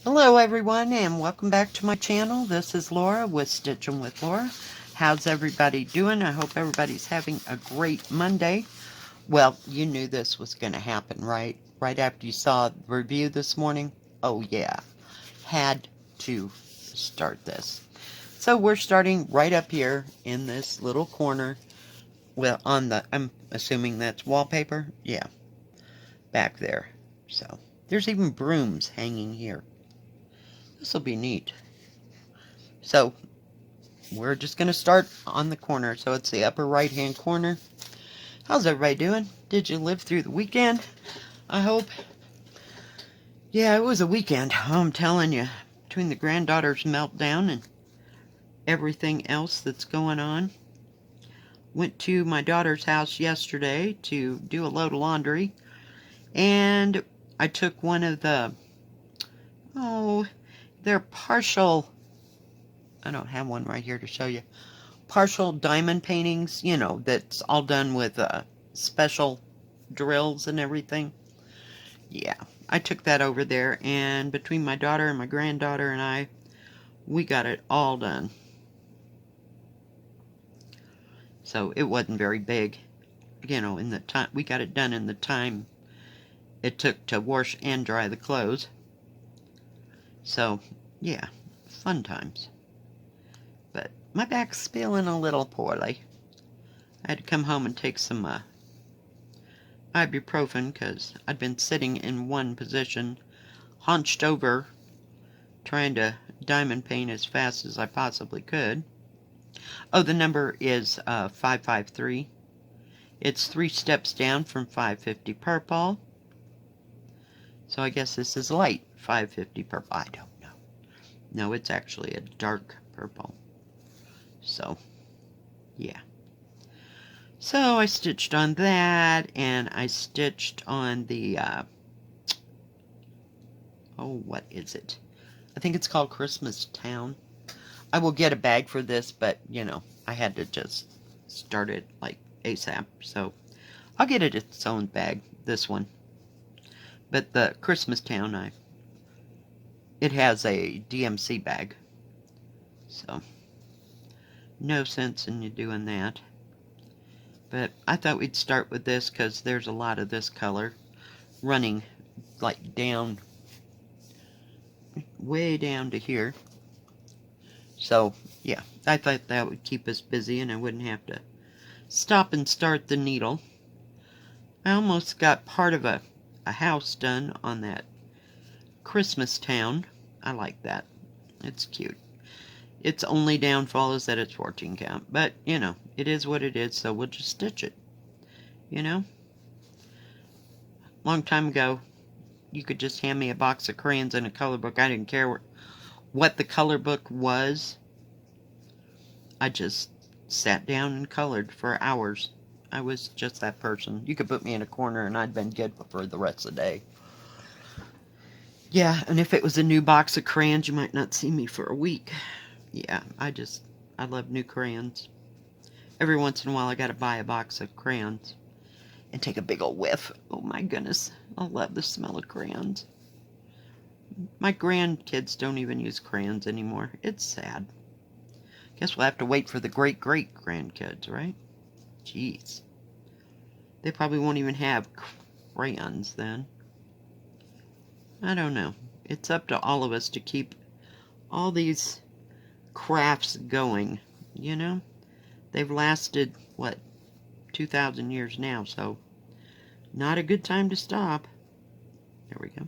Hello everyone and welcome back to my channel. This is Laura with Stitchin with Laura. How's everybody doing? I hope everybody's having a great Monday. Well, you knew this was going to happen, right? Right after you saw the review this morning? Oh yeah, had to start this. So we're starting right up here in this little corner. Well, I'm assuming that's wallpaper. Yeah, back there. So there's even brooms hanging here. This will be neat. So we're just going to start on the corner. So it's the upper right hand corner. How's everybody doing? Did you live through the weekend? I hope. Yeah, it was a weekend. I'm telling you. Between the granddaughter's meltdown and everything else that's going on. Went to my daughter's house yesterday to do a load of laundry. And I took one of the, they're partial, I don't have one right here to show you. Partial diamond paintings, that's all done with special drills and everything. Yeah, I took that over there, and between my daughter and my granddaughter and I, we got it all done. So it wasn't very big. In the time, we got it done in the time it took to wash and dry the clothes. So, yeah, fun times. But my back's feeling a little poorly. I had to come home and take some ibuprofen because I'd been sitting in one position, hunched over, trying to diamond paint as fast as I possibly could. Oh, the number is 553. It's 3 steps down from 550 purple. So I guess this is light 550 purple. I don't know. No, it's actually a dark purple. So, yeah. So I stitched on that, and I stitched on the, what is it? I think it's called Christmas Town. I will get a bag for this, but, I had to just start it, like, ASAP. So I'll get it its own bag, this one. But the Christmas Town, it has a DMC bag. So, no sense in you doing that. But I thought we'd start with this because there's a lot of this color running like down, way down to here. So, yeah, I thought that would keep us busy and I wouldn't have to stop and start the needle. I almost got part of a house done on that Christmas Town. I like that. It's cute. Its only downfall is that it's 14 count. But, it is what it is, so we'll just stitch it. Long time ago, you could just hand me a box of crayons and a color book. I didn't care what the color book was. I just sat down and colored for hours. I was just that person. You could put me in a corner and I'd been good for the rest of the day. Yeah, and if it was a new box of crayons, you might not see me for a week. Yeah, I love new crayons. Every once in a while I gotta buy a box of crayons and take a big old whiff. Oh my goodness, I love the smell of crayons. My grandkids don't even use crayons anymore. It's sad. Guess we'll have to wait for the great-great-grandkids, right? Jeez. They probably won't even have crayons then. I don't know. It's up to all of us to keep all these crafts going, They've lasted, 2,000 years now, so not a good time to stop. There we go.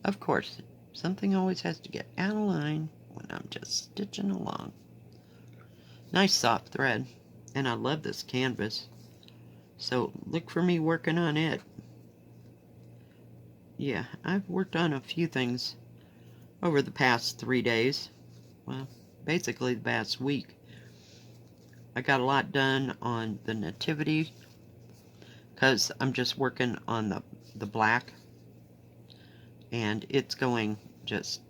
Of course, something always has to get out of line when I'm just stitching along. Nice soft thread, and I love this canvas. So look for me working on it. Yeah, I've worked on a few things over the past 3 days. Well, basically the past week. I got a lot done on the nativity because I'm just working on the black, and it's going just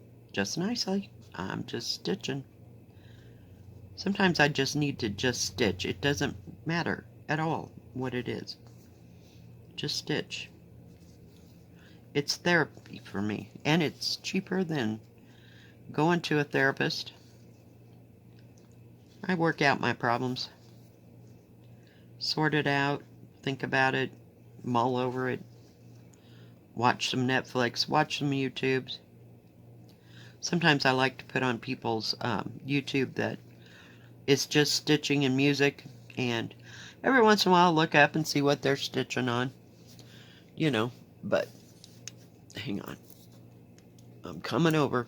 nicely. I'm just stitching. Sometimes I just need to just stitch. It doesn't matter at all what it is. Just stitch. It's therapy for me, and it's cheaper than going to a therapist. I work out my problems, sort it out, think about it, mull over it, watch some Netflix, watch some YouTubes. Sometimes I like to put on people's YouTube that is just stitching and music, and every once in a while look up and see what they're stitching on, you know. But hang on, I'm coming over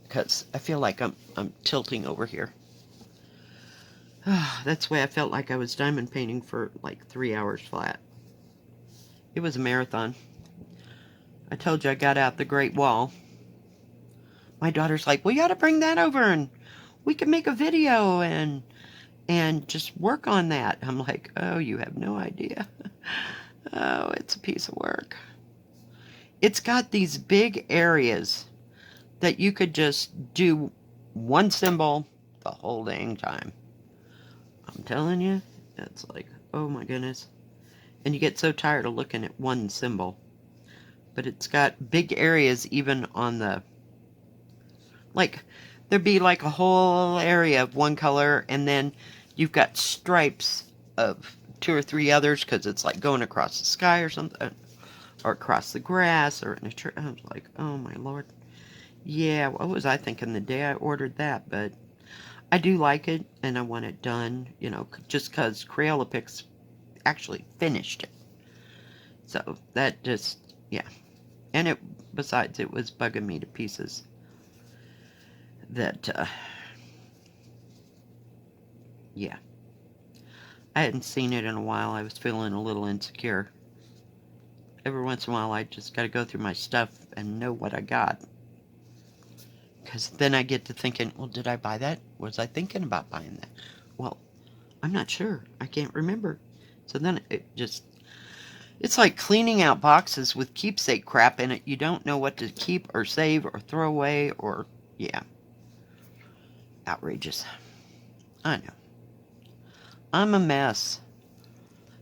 because I feel like I'm tilting over here. That's why I felt like I was diamond painting for like 3 hours flat. It was a marathon. I told you I got out the Great Wall. My daughter's like, "We got to bring that over and we can make a video and just work on that." I'm like, "Oh, you have no idea." Oh, it's a piece of work. It's got these big areas that you could just do one symbol the whole dang time. I'm telling you, it's like, oh my goodness. And you get so tired of looking at one symbol. But it's got big areas even on the, like, there'd be like a whole area of one color, and then you've got stripes of 2 or 3 others, because it's like going across the sky or something, or across the grass, or in a tree. I was like, oh my Lord. Yeah, what was I thinking the day I ordered that? But I do like it, and I want it done, you know, just because Crayola Picks actually finished it. So that just, yeah. And it, besides, it was bugging me to pieces that, yeah. I hadn't seen it in a while. I was feeling a little insecure. Every once in a while, I just got to go through my stuff and know what I got. Because then I get to thinking, well, did I buy that? Was I thinking about buying that? Well, I'm not sure. I can't remember. So then it just, it's like cleaning out boxes with keepsake crap in it. You don't know what to keep or save or throw away or, yeah. Outrageous. I know. I'm a mess.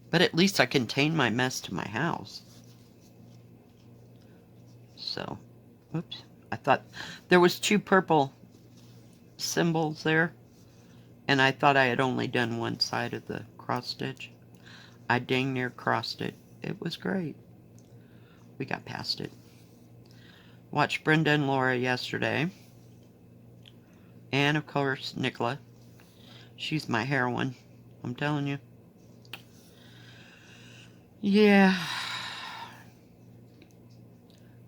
But at least I contain my mess to my house. So, oops. I thought there was 2 purple symbols there. And I thought I had only done one side of the cross stitch. I dang near crossed it. It was great. We got past it. Watched Brenda and Laura yesterday. And of course, Nicola. She's my heroine. I'm telling you. Yeah.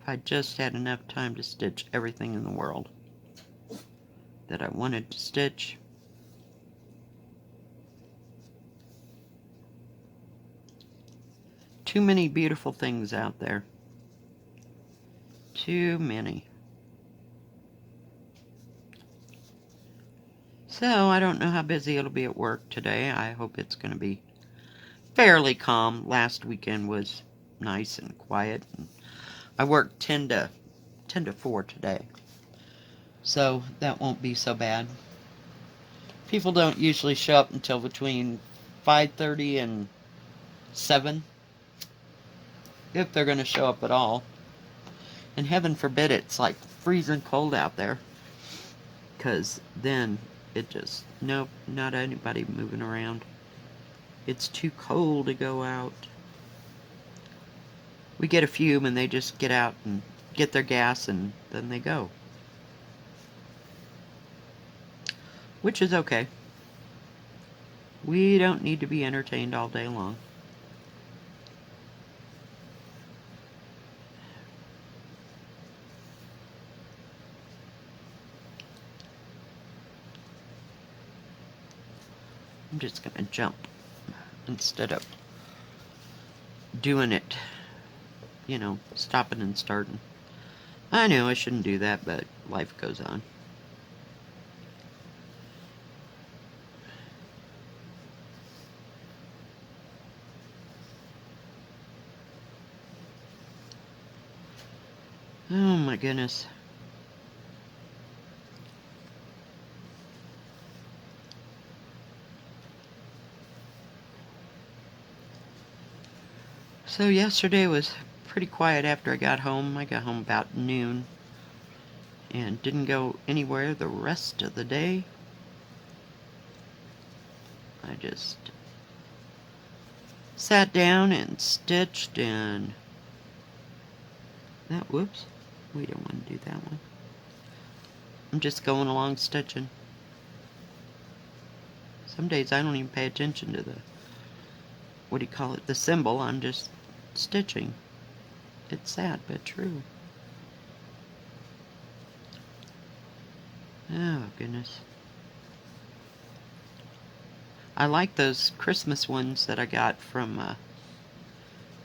If I just had enough time to stitch everything in the world that I wanted to stitch. Too many beautiful things out there. Too many. So, I don't know how busy it'll be at work today. I hope it's going to be fairly calm. Last weekend was nice and quiet. And I worked 10 to 4 today. So, that won't be so bad. People don't usually show up until between 5:30 and 7. If they're going to show up at all. And heaven forbid it's like freezing cold out there. Because then it just, nope, not anybody moving around. It's too cold to go out. We get a few and they just get out and get their gas and then they go. Which is okay. We don't need to be entertained all day long. I'm just going to jump instead of doing it, you know, stopping and starting. I know I shouldn't do that, but life goes on. Oh my goodness. So yesterday was pretty quiet after I got home. I got home about noon and didn't go anywhere the rest of the day. I just sat down and stitched and that, whoops, we don't want to do that one. I'm just going along stitching. Some days I don't even pay attention to the, what do you call it, the symbol. I'm just stitching. It's sad but true. Oh goodness. I like those Christmas ones that I got from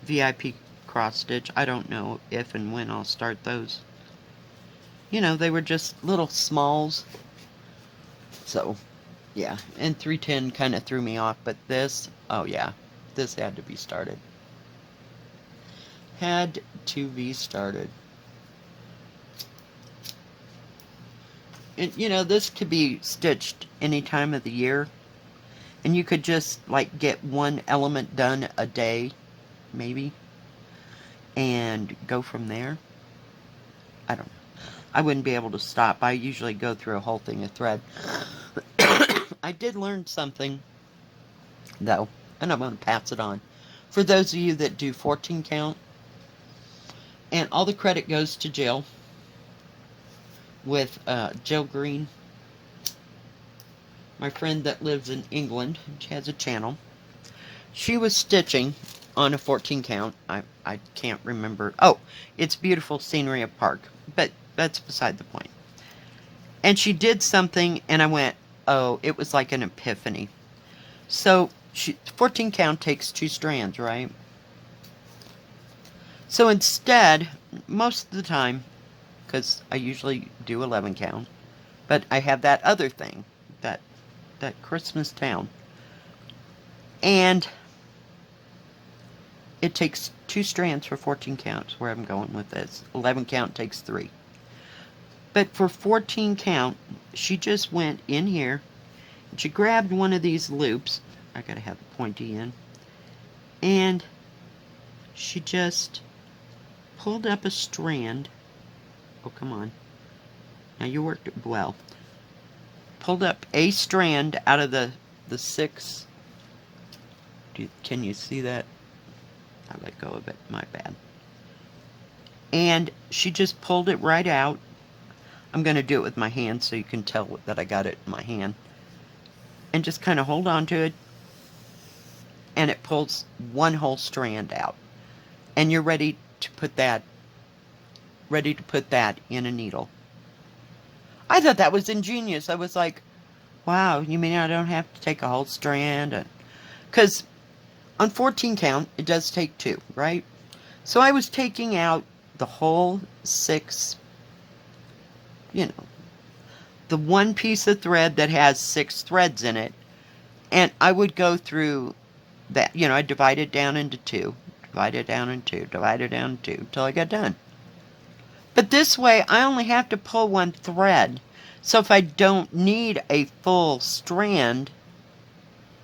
VIPCrossStitch. I don't know if and when I'll start those. You know, they were just little smalls. So, yeah. And 310 kind of threw me off. But this, oh yeah, this had to be started. Had to be started. And, you know, this could be stitched any time of the year. And you could just, like, get one element done a day, maybe. And go from there. I don't know. I wouldn't be able to stop. I usually go through a whole thing of thread. I did learn something, though, and I'm going to pass it on. For those of you that do 14 count, and all the credit goes to Jill, with Jill Green, my friend that lives in England. She has a channel. She was stitching on a 14 count. I can't remember. Oh, it's beautiful scenery of park, but that's beside the point. And she did something, and I went, oh, it was like an epiphany. So, 14 count takes 2 strands, right? So instead, most of the time, because I usually do 11 count, but I have that other thing, that Christmas town. And it takes 2 strands for 14 counts, where I'm going with this. 11 count takes 3. But for 14 count, she just went in here, and she grabbed one of these loops. I gotta have the pointy end. And she just pulled up a strand. Oh, come on. Now you worked it well. Pulled up a strand out of the 6. Can you see that? I let go of it. My bad. And she just pulled it right out. I'm going to do it with my hand so you can tell that I got it in my hand. And just kind of hold on to it. And it pulls one whole strand out. And you're ready to put that in a needle. I thought that was ingenious. I was like, wow, you mean I don't have to take a whole strand? Because on 14 count, it does take 2, right? So I was taking out the whole 6, you know, the one piece of thread that has 6 threads in it. And I would go through that, you know, I divide it down into 2, divide it down into 2, divide it down into 2, until I got done. But this way, I only have to pull 1 thread. So if I don't need a full strand,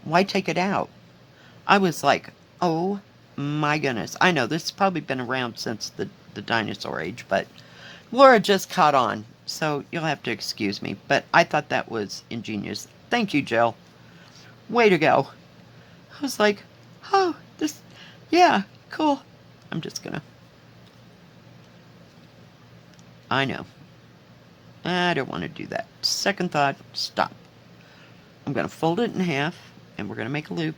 why take it out? I was like, oh my goodness. I know this has probably been around since the dinosaur age, but Laura just caught on. So you'll have to excuse me. But I thought that was ingenious. Thank you, Jill. Way to go. I was like, oh, this, yeah, cool. I'm just gonna. I know. I don't want to do that. Second thought, stop. I'm going to fold it in half, and we're going to make a loop.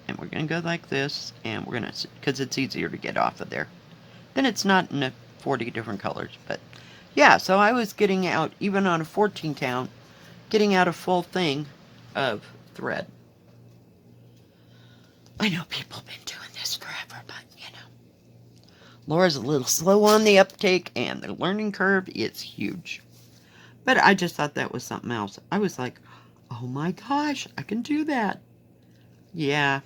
And we're going to go like this, and we're going to, because it's easier to get off of there. Then it's not in 40 different colors. But, yeah, so I was getting out, even on a 14 count, getting out a full thing of thread. I know people have been doing this forever, but, you know. Laura's a little slow on the uptake, and the learning curve is huge. But I just thought that was something else. I was like, oh my gosh, I can do that. Yeah.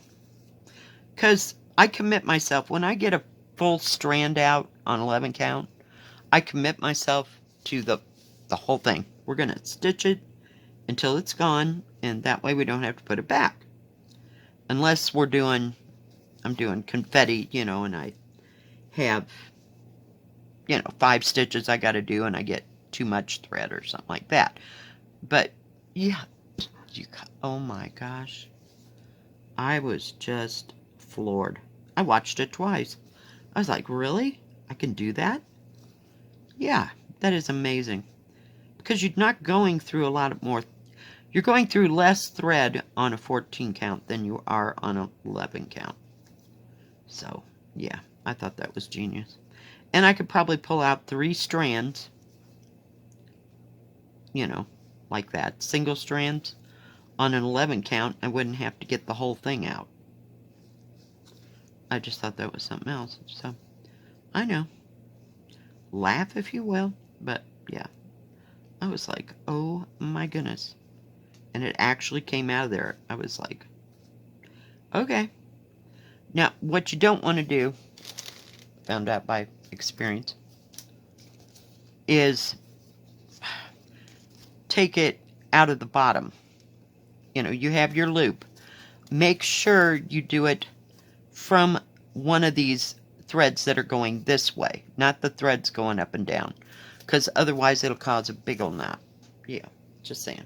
Because I commit myself, when I get a full strand out on 11 count, I commit myself to the whole thing. We're going to stitch it until it's gone, and that way we don't have to put it back. Unless I'm doing confetti, you know, and I have, 5 stitches I got to do and I get too much thread or something like that. But yeah, oh my gosh. I was just floored. I watched it twice. I was like, really? I can do that? Yeah, that is amazing. Because you're not going through a lot of more. You're going through less thread on a 14 count than you are on a 11 count. So, yeah, I thought that was genius. And I could probably pull out 3 strands, like that, single strands. On an 11 count, I wouldn't have to get the whole thing out. I just thought that was something else. So, I know. Laugh if you will, but yeah. I was like, oh my goodness. And it actually came out of there. I was like, okay. Now, what you don't want to do, found out by experience, is take it out of the bottom. You have your loop. Make sure you do it from one of these threads that are going this way, not the threads going up and down, because otherwise it'll cause a big old knot. Yeah, just saying.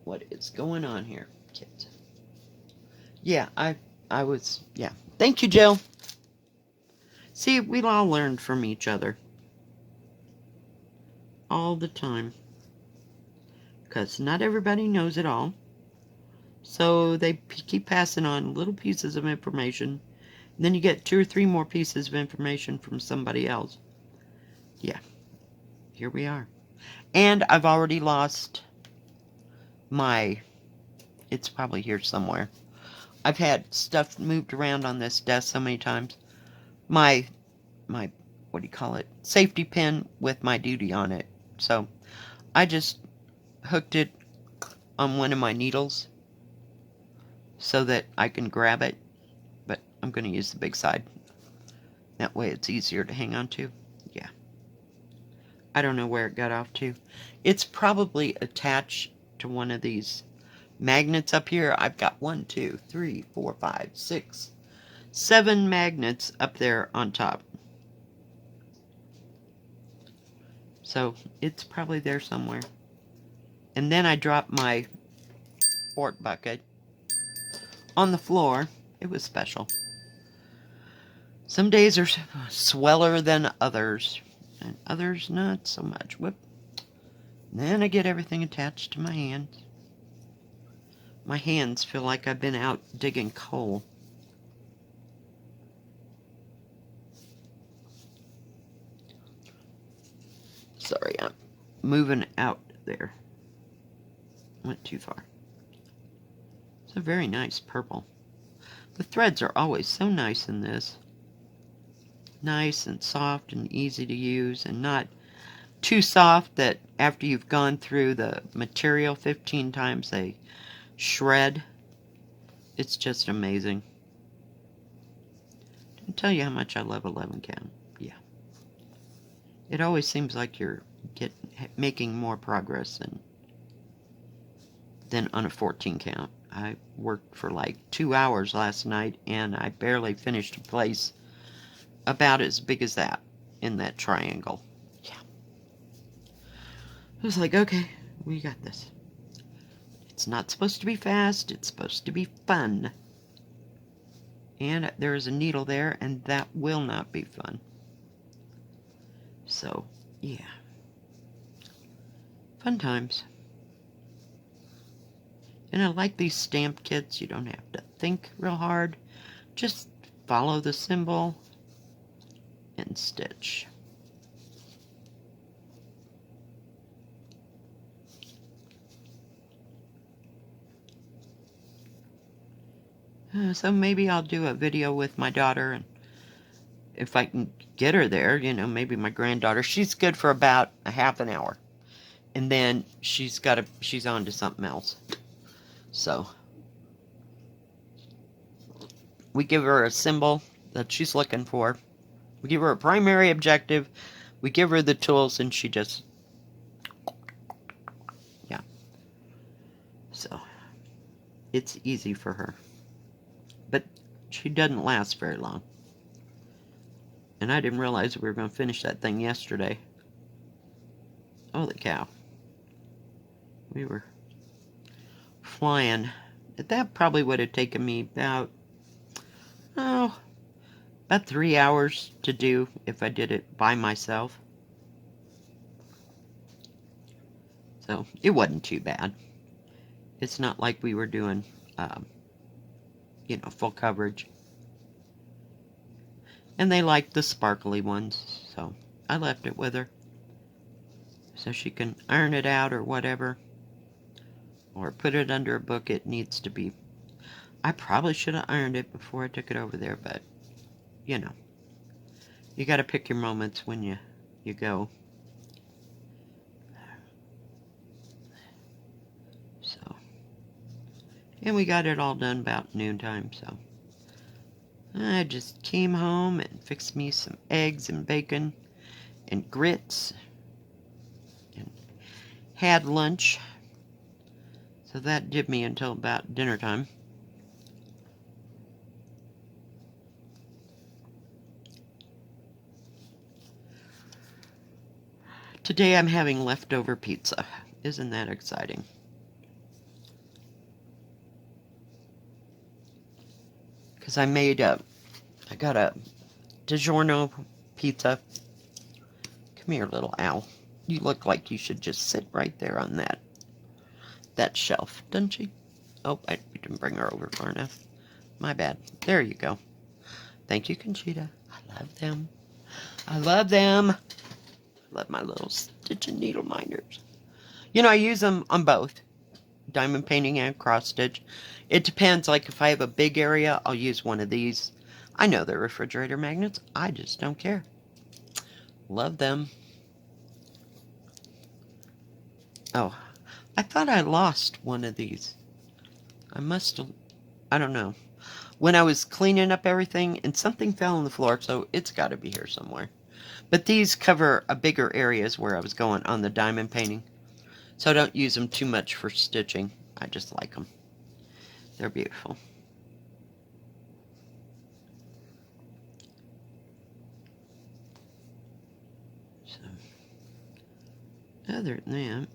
What is going on here, kids? Yeah, I was, yeah. Thank you, Jill. See, we all learned from each other. All the time. Because not everybody knows it all. So they keep passing on little pieces of information. And then you get 2 or 3 more pieces of information from somebody else. Yeah. Here we are. And I've already lost my... It's probably here somewhere. I've had stuff moved around on this desk so many times. My what do you call it? Safety pin with my duty on it. So I just hooked it on one of my needles so that I can grab it. But I'm going to use the big side. That way it's easier to hang on to. Yeah. I don't know where it got off to. It's probably attached to one of these magnets up here. I've got 1, 2, 3, 4, 5, 6, 7 magnets up there on top. So it's probably there somewhere. And then I dropped my quart bucket on the floor. It was special. Some days are sweller than others, and others not so much. Whoop. Then I get everything attached to my hands. My hands feel like I've been out digging coal. Sorry, I'm moving out there. Went too far. It's a very nice purple. The threads are always so nice in this. Nice and soft and easy to use, and not too soft that after you've gone through the material 15 times they shred. It's just amazing. I'll tell you how much I love 11 count. Yeah. It always seems like you're making more progress than on a 14 count. I worked for like 2 hours last night and I barely finished a place about as big as that in that triangle. Yeah. I was like, okay, we got this. It's not supposed to be fast, it's supposed to be fun. And there is a needle there, and that will not be fun. So, yeah. Fun times. And I like these stamp kits. You don't have to think real hard. Just follow the symbol and stitch. So maybe I'll do a video with my daughter, and if I can get her there, maybe my granddaughter. She's good for about a half an hour. And then she's on to something else. So we give her a symbol that she's looking for. We give her a primary objective. We give her the tools, and she just, yeah. So it's easy for her. but she doesn't last very long. And I didn't realize we were going to finish that thing yesterday. Holy cow. We were flying. That probably would have taken me about 3 hours to do if I did it by myself. So it wasn't too bad. It's not like we were doing, full coverage. And they liked the sparkly ones, so I left it with her. So she can iron it out or whatever. Or put it under a book. It needs to be. I probably should have ironed it before I took it over there, but, you got to pick your moments when you go. So, and we got it all done about noontime, so. I just came home and fixed me some eggs and bacon and grits and had lunch. So that did me until about dinner time. Today I'm having leftover pizza. Isn't that exciting? Because I got a DiGiorno pizza. Come here, little owl. You look like you should just sit right there on that shelf, doesn't she? Oh, I didn't bring her over far enough. My bad. There you go. Thank you, Conchita. I love them. I love them. I love my little Stitchin needle minders. I use them on both diamond painting and cross stitch. It depends. Like if I have a big area, I'll use one of these. I know they're refrigerator magnets. I just don't care. Love them. Oh, I thought I lost one of these. I must have. I don't know. When I was cleaning up everything and something fell on the floor, so it's got to be here somewhere. But these cover a bigger areas where I was going on the diamond painting. So I don't use them too much for stitching. I just like them. They're beautiful. So, other than that,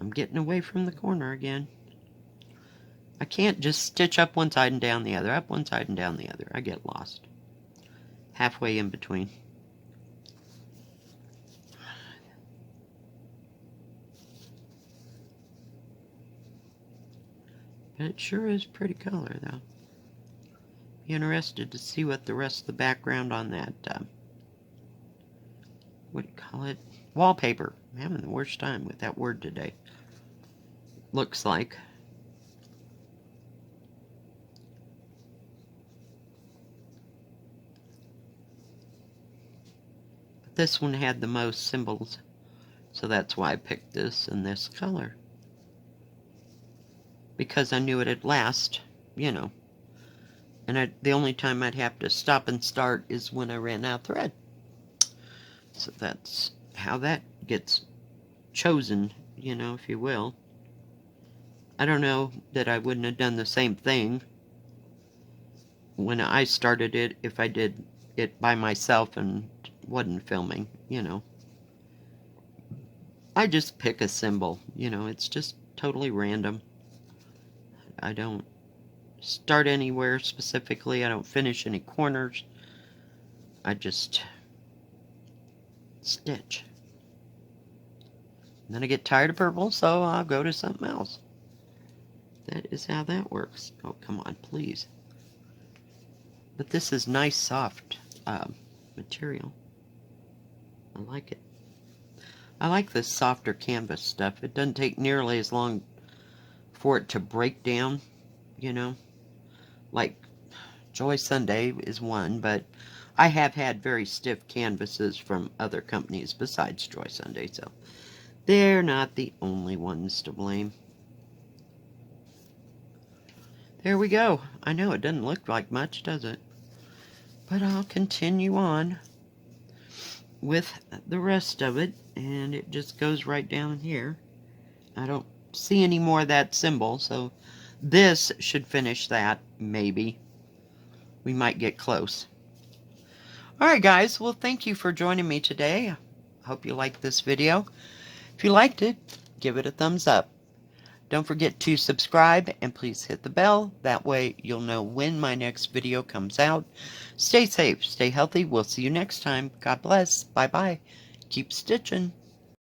I'm getting away from the corner again. I can't just stitch up one side and down the other, up one side and down the other. I get lost. Halfway in between. But it sure is pretty color, though. Be interested to see what the rest of the background on that, what do you call it? Wallpaper. I'm having the worst time with that word today. Looks like. But this one had the most symbols, so that's why I picked this and this color. Because I knew it'd last, And the only time I'd have to stop and start is when I ran out of thread. So that's how that gets chosen, if you will. I don't know that I wouldn't have done the same thing when I started it if I did it by myself and wasn't filming, I just pick a symbol, it's just totally random. I don't start anywhere specifically. I don't finish any corners. I just stitch. And then I get tired of purple, so I'll go to something else. That is how that works. Oh, come on, please. But this is nice, soft material. I like it. I like this softer canvas stuff. It doesn't take nearly as long for it to break down, Like Joy Sunday is one, but I have had very stiff canvases from other companies besides Joy Sunday, so they're not the only ones to blame. There we go. I know it doesn't look like much, does it? But I'll continue on. with the rest of it, and it just goes right down here. I don't see any more of that symbol, so this should finish that, maybe. We might get close. Alright guys, well thank you for joining me today. I hope you liked this video. If you liked it, give it a thumbs up. Don't forget to subscribe and please hit the bell. That way you'll know when my next video comes out. Stay safe, stay healthy. We'll see you next time. God bless. Bye-bye. Keep stitching.